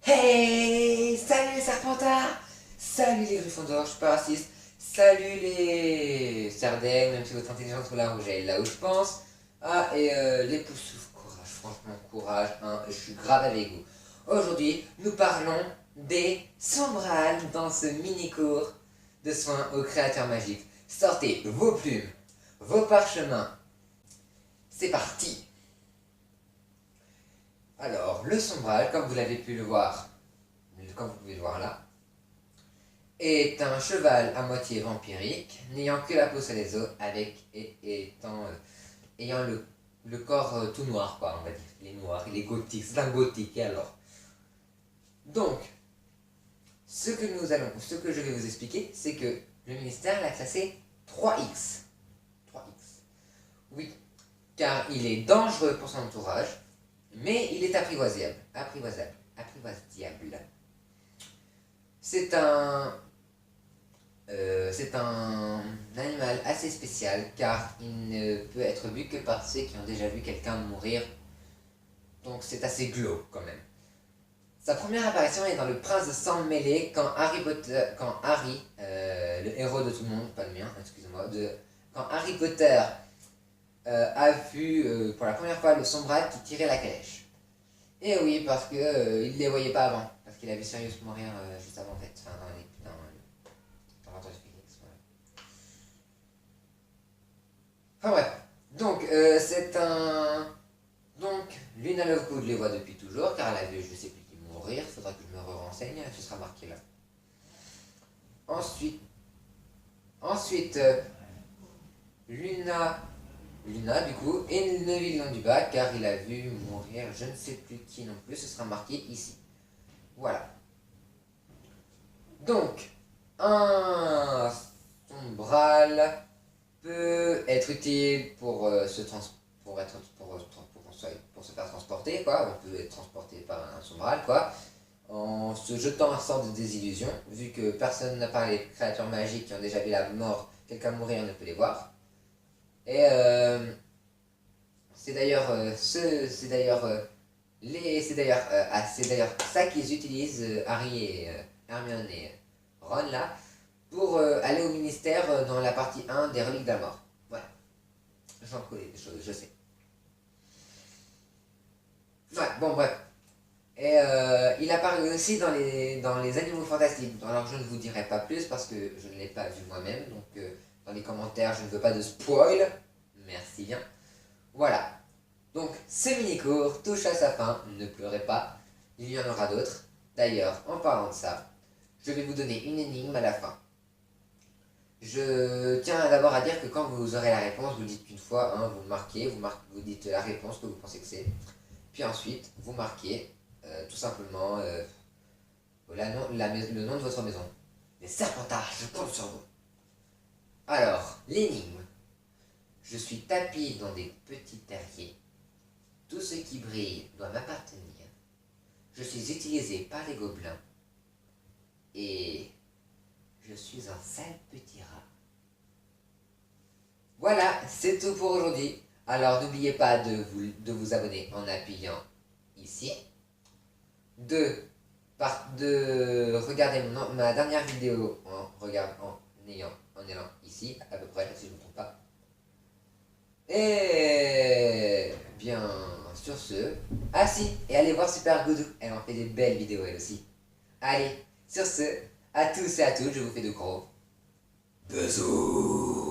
Hey! Salut les Serpentards! Salut les Gryffondors, je suis pas raciste. Salut les Sardaigne, même si votre intelligence vous la rougeole, là où je pense. Ah, et les Poussoufs, courage, franchement, courage, hein, je suis grave avec vous. Aujourd'hui, nous parlons des sombrales dans ce mini-cours de soins aux créateurs magiques. Sortez vos plumes, vos parchemins. C'est parti! Alors, le sombral, comme vous l'avez pu le voir, comme vous pouvez le voir là, est un cheval à moitié vampirique, n'ayant que la peau sur les os, ayant le corps tout noir, quoi, on va dire. Il est noir, il est gothique, c'est un gothique, et alors. Donc, ce que je vais vous expliquer, c'est que le ministère l'a classé 3X. 3X. Oui, car il est dangereux pour son entourage, mais il est apprivoisable. Apprivoisable. C'est un animal assez spécial car il ne peut être vu que par ceux qui ont déjà vu quelqu'un mourir. Donc c'est assez glauque quand même. Sa première apparition est dans Le Prince de Sang Mêlé quand Harry, le héros de tout le monde, pas le mien, excusez-moi, quand Harry Potter a vu pour la première fois le sombral qui tirait la calèche. Et oui, parce que il ne les voyait pas avant, parce qu'il a vu Sirius mourir juste avant en fait, enfin dans l'Ordre du Phénix, voilà. Enfin bref, donc c'est un... Donc Luna Lovegood les voit depuis toujours, car elle a vu je sais plus qui mourir, faudra que je me renseigne, ce sera marqué là. Ensuite, Luna, du coup, et Neville Londubat, car il a vu mourir je ne sais plus qui non plus, ce sera marqué ici. Voilà. Donc, un sombral peut être utile pour, pour se faire transporter, quoi. On peut être transporté par un sombral, quoi, en se jetant un sort de désillusion, vu que personne n'a pas les créatures magiques qui ont déjà vu la mort, quelqu'un mourir ne peut les voir. Et c'est d'ailleurs c'est d'ailleurs ça qu'ils utilisent Harry et Hermione et Ron là pour aller au ministère dans la partie 1 des reliques de la mort. Voilà, j'en connais des choses, je sais. Ouais, bon bref. Et il apparaît aussi dans les Animaux Fantastiques. Alors je ne vous dirai pas plus parce que je ne l'ai pas vu moi-même. Donc dans les commentaires, je ne veux pas de spoil. Merci bien. Voilà. Donc ce mini-cours touche à sa fin. Ne pleurez pas. Il y en aura d'autres. D'ailleurs, en parlant de ça, je vais vous donner une énigme à la fin. Je tiens d'abord à dire que quand vous aurez la réponse, vous dites qu'une fois, hein, vous dites la réponse que vous pensez que c'est. Puis ensuite, vous marquez tout simplement le nom de votre maison. Les Serpentards, je compte sur vous. Alors, l'énigme. Je suis tapi dans des petits terriers. Tout ce qui brille doit m'appartenir. Je suis utilisé par les gobelins. Et je suis un sale petit rat. Voilà, c'est tout pour aujourd'hui. Alors n'oubliez pas de vous abonner en appuyant ici. De regarder ma dernière vidéo en allant ici, à peu près, si je ne me trompe pas. Et bien, sur ce... Ah si, et allez voir Super Goudou, elle en fait des belles vidéos elle aussi. Allez, sur ce, à tous et à toutes, je vous fais de gros bisous.